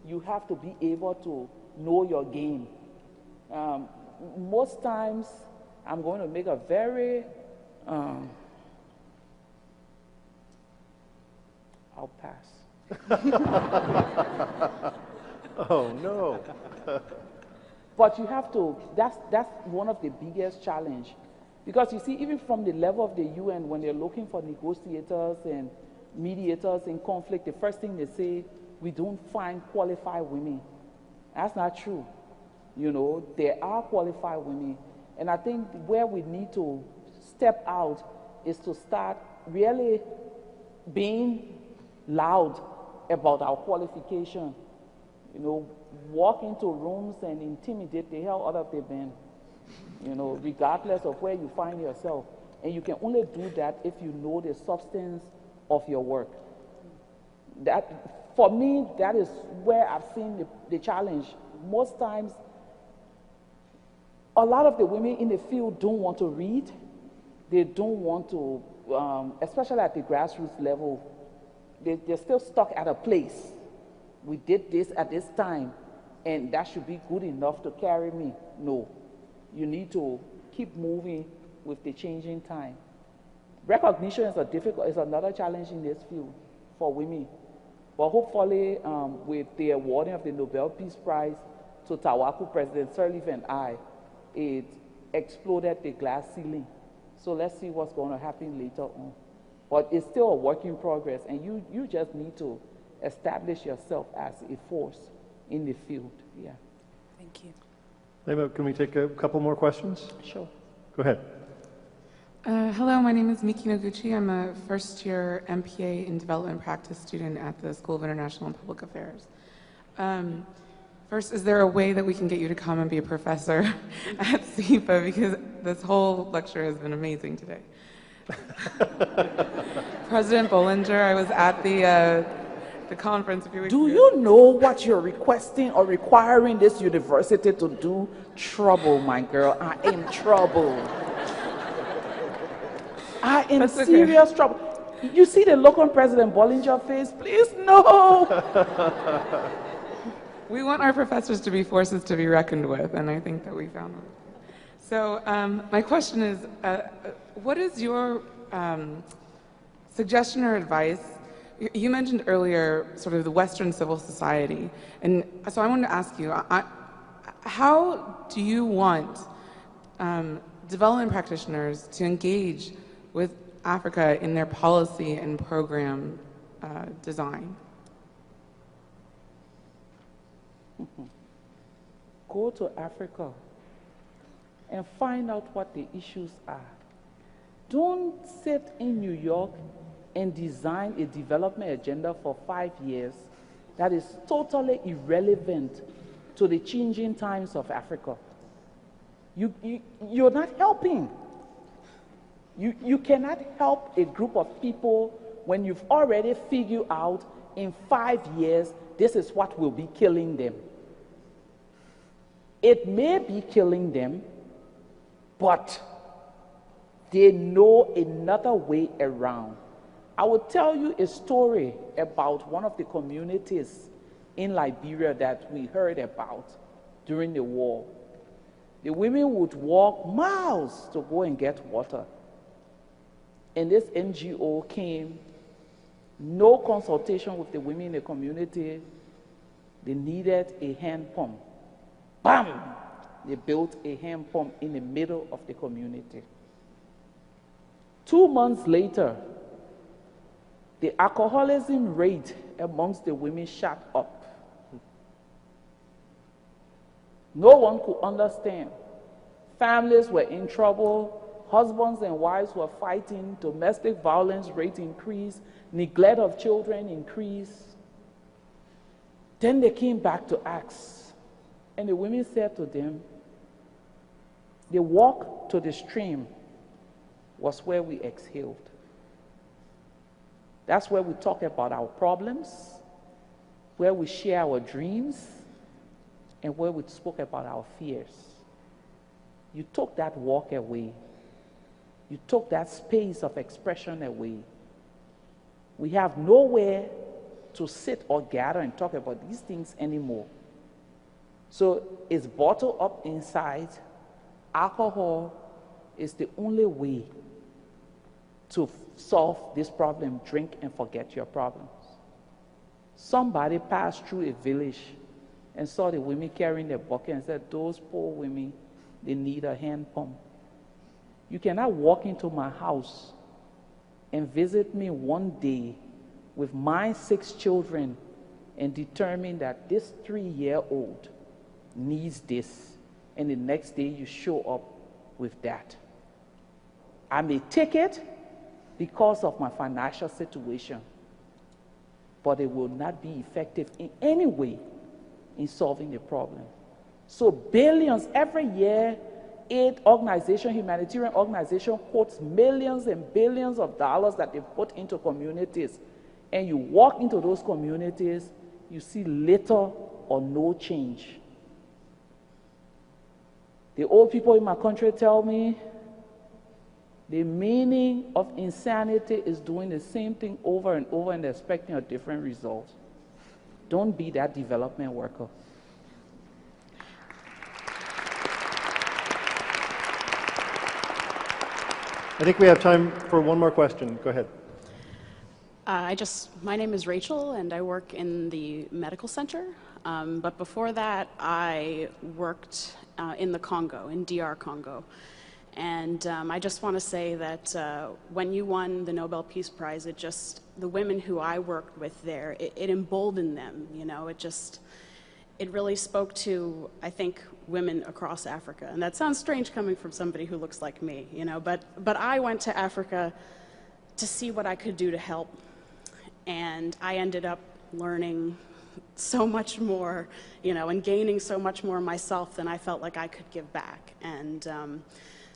You have to be able to know your game. Most times, I'm going to make a very, I'll pass. Oh, no. But you have to, that's one of the biggest challenge. Because you see, even from the level of the UN, when they're looking for negotiators and mediators in conflict, the first thing they say, we don't find qualified women. That's not true. You know, there are qualified women. And I think where we need to step out is to start really being loud about our qualification. You know, walk into rooms and intimidate the hell out of the men, you know, regardless of where you find yourself. And you can only do that if you know the substance of your work. That, for me, that is where I've seen the challenge. Most times, a lot of the women in the field don't want to read. They don't want to, especially at the grassroots level, they're still stuck at a place. We did this at this time, and that should be good enough to carry me. No. You need to keep moving with the changing time. Recognition is another challenge in this field for women. But hopefully, with the awarding of the Nobel Peace Prize to Tawaku President Sirleaf and I, it exploded the glass ceiling. So let's see what's going to happen later on. But it's still a work in progress, and you just need to establish yourself as a force in the field. Yeah. Thank you. Leymah, can we take a couple more questions? Sure. Go ahead. Hello, my name is Miki Noguchi. I'm a first-year MPA in Development Practice student at the School of International and Public Affairs. First, is there a way that we can get you to come and be a professor at SIPA? Because this whole lecture has been amazing today. President Bollinger, I was at the conference a few weeks ago. Do you know what you're requesting or requiring this university to do? Trouble, my girl. I am trouble. I am serious trouble. You see the look on President Bollinger's face? Please, no. We want our professors to be forces to be reckoned with, and I think that we found one. So my question is, what is your suggestion or advice? You mentioned earlier sort of the Western civil society, and so I wanted to ask you, how do you want development practitioners to engage with Africa in their policy and program design? Go to Africa and find out what the issues are. Don't sit in New York and design a development agenda for 5 years that is totally irrelevant to the changing times of Africa. You're not helping. You cannot help a group of people when you've already figured out in 5 years this is what will be killing them. It may be killing them, but They know another way around. I will tell you a story about one of the communities in Liberia that we heard about during the war. The women would walk miles to go and get water. And this NGO came, no consultation with the women in the community. They needed a hand pump. Bam! They built a hand pump in the middle of the community. 2 months later, the alcoholism rate amongst the women shot up. No one could understand. Families were in trouble. Husbands and wives were fighting. Domestic violence rate increased. Neglect of children increased. Then they came back to ask. And the women said to them, the walk to the stream was where we exhaled. That's where we talk about our problems, where we share our dreams, and where we spoke about our fears. You took that walk away. You took that space of expression away. We have nowhere to sit or gather and talk about these things anymore. So it's bottled up inside. Alcohol is the only way to solve this problem. Drink and forget your problems. Somebody passed through a village and saw the women carrying their bucket and said, those poor women, they need a hand pump. You cannot walk into my house and visit me one day with my 6 children and determine that this 3-year-old needs this, and the next day you show up with that. I may take it because of my financial situation, but it will not be effective in any way in solving the problem. So billions every year, aid organization, humanitarian organization quotes millions and billions of dollars that they put into communities. And you walk into those communities, you see little or no change. The old people in my country tell me the meaning of insanity is doing the same thing over and over and expecting a different result. Don't be that development worker. I think we have time for one more question. Go ahead. My name is Rachel, and I work in the medical center. But before that, I worked in the Congo, in DR Congo. And I just want to say that when you won the Nobel Peace Prize, the women who I worked with there, it emboldened them, you know, it really spoke to, I think, women across Africa. And that sounds strange coming from somebody who looks like me, you know, but I went to Africa to see what I could do to help. And I ended up learning so much more, you know, and gaining so much more myself than I felt like I could give back. And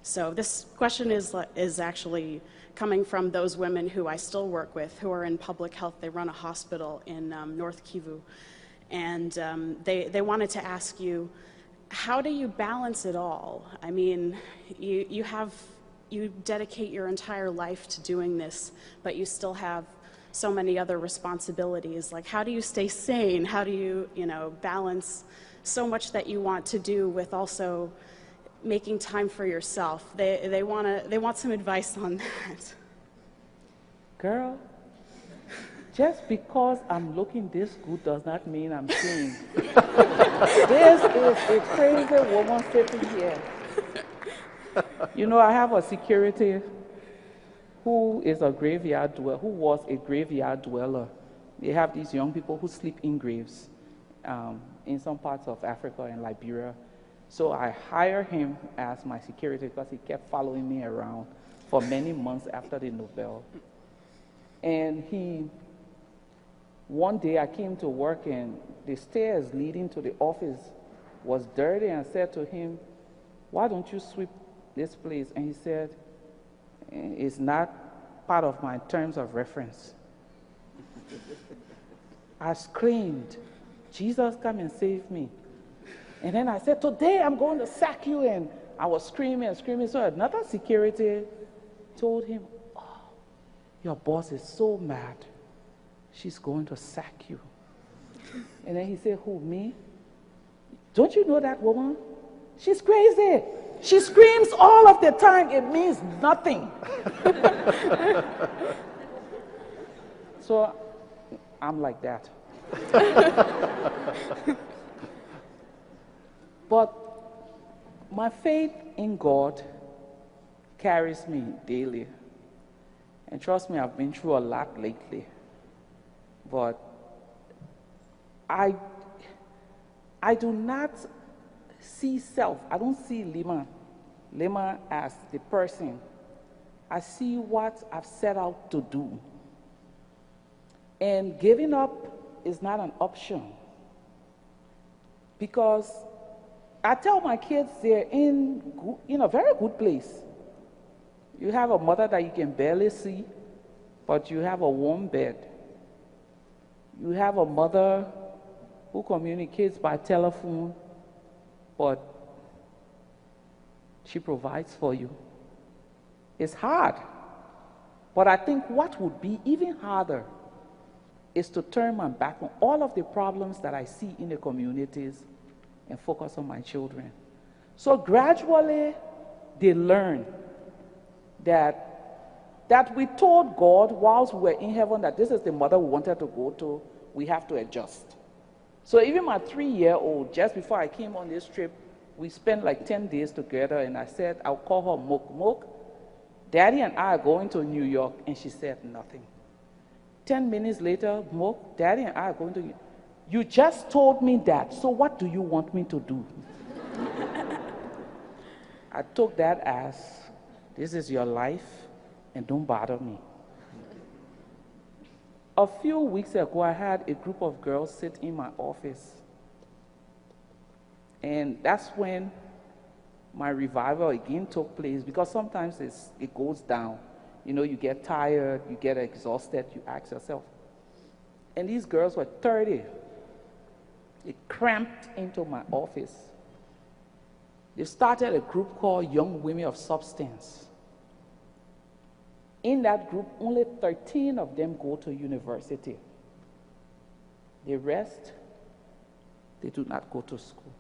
so this question is actually coming from those women who I still work with, who are in public health. They run a hospital in North Kivu. And they wanted to ask you, how do you balance it all? I mean, you dedicate your entire life to doing this, but you still have so many other responsibilities. Like, how do you stay sane? How do you, you know, balance so much that you want to do with also making time for yourself? They want some advice on that. Girl, just because I'm looking this good does not mean I'm sane. This is a crazy woman sitting here. You know, I have a security who was a graveyard dweller. They have these young people who sleep in graves in some parts of Africa and Liberia. So I hired him as my security because he kept following me around for many months after the Nobel. And one day I came to work and the stairs leading to the office was dirty, and I said to him, why don't you sweep this place? And he said, it's not part of my terms of reference. I screamed, Jesus, come and save me. And then I said, today I'm going to sack you. And I was screaming and screaming. So another security told him, oh, your boss is so mad. She's going to sack you. And then he said, who, me? Don't you know that woman? She's crazy. She screams all of the time. It means nothing. So I'm like that. But my faith in God carries me daily. And trust me, I've been through a lot lately. But I do not see self. I don't see Leymah as the person. I see what I've set out to do. And giving up is not an option. Because I tell my kids they're in a very good place. You have a mother that you can barely see, but you have a warm bed. You have a mother who communicates by telephone, but she provides for you. It's hard. But I think what would be even harder is to turn my back on all of the problems that I see in the communities and focus on my children. So gradually, they learn that we told God whilst we were in heaven that this is the mother we wanted to go to, we have to adjust. So even my 3-year-old, just before I came on this trip, we spent like 10 days together, and I said, I'll call her Mook. Mook, Daddy and I are going to New York, and she said nothing. 10 minutes later, Mook, Daddy and I are going to New York. You just told me that, so what do you want me to do? I took that as, this is your life, and don't bother me. A few weeks ago, I had a group of girls sit in my office. And that's when my revival again took place, because sometimes it goes down. You know, you get tired, you get exhausted, you ask yourself. And these girls were 30. They cramped into my office. They started a group called Young Women of Substance. In that group, only 13 of them go to university. The rest, they do not go to school.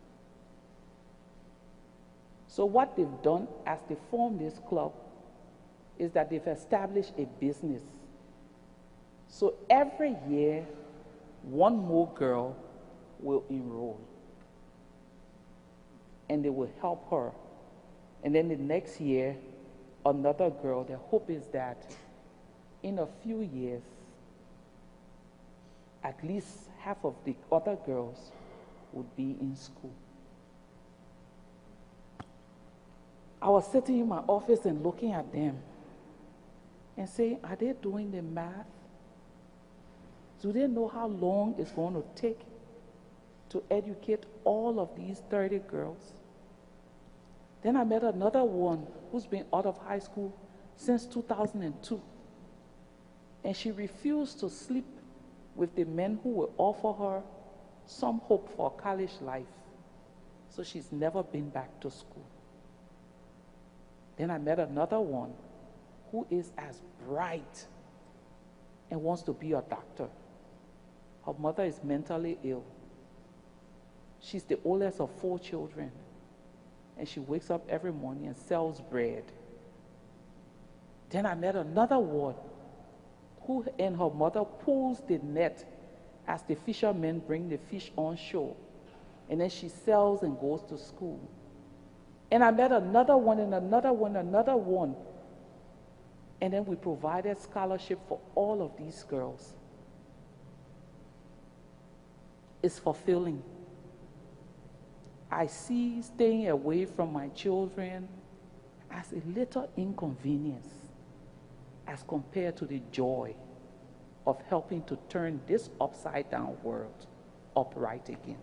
So what they've done as they form this club is that they've established a business. So every year, one more girl will enroll. And they will help her. And then the next year, another girl. The hope is that in a few years, at least half of the other girls would be in school. I was sitting in my office and looking at them and saying, are they doing the math? Do they know how long it's going to take to educate all of these 30 girls? Then I met another one who's been out of high school since 2002. And she refused to sleep with the men who will offer her some hope for a college life. So she's never been back to school. Then I met another one who is as bright and wants to be a doctor. Her mother is mentally ill. She's the oldest of 4 children. And she wakes up every morning and sells bread. Then I met another one who and her mother pulls the net as the fishermen bring the fish on shore. And then she sells and goes to school. And I met another one and another one, another one. And then we provided scholarship for all of these girls. It's fulfilling. I see staying away from my children as a little inconvenience as compared to the joy of helping to turn this upside-down world upright again.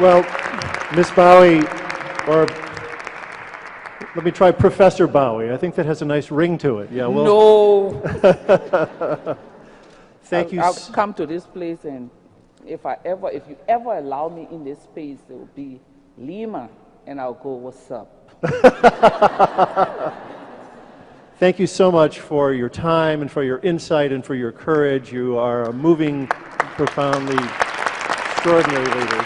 Well, Ms. Gbowee, or let me try Professor Gbowee. I think that has a nice ring to it. Yeah. Well. No. Thank you. I'll come to this place and If you ever allow me in this space, it will be Leymah, and I'll go, what's up? Thank you so much for your time and for your insight and for your courage. You are a moving, profoundly extraordinary leader.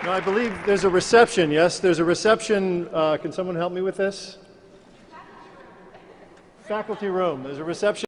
Now, I believe there's a reception, yes? There's a reception. Can someone help me with this? Faculty room. There's a reception.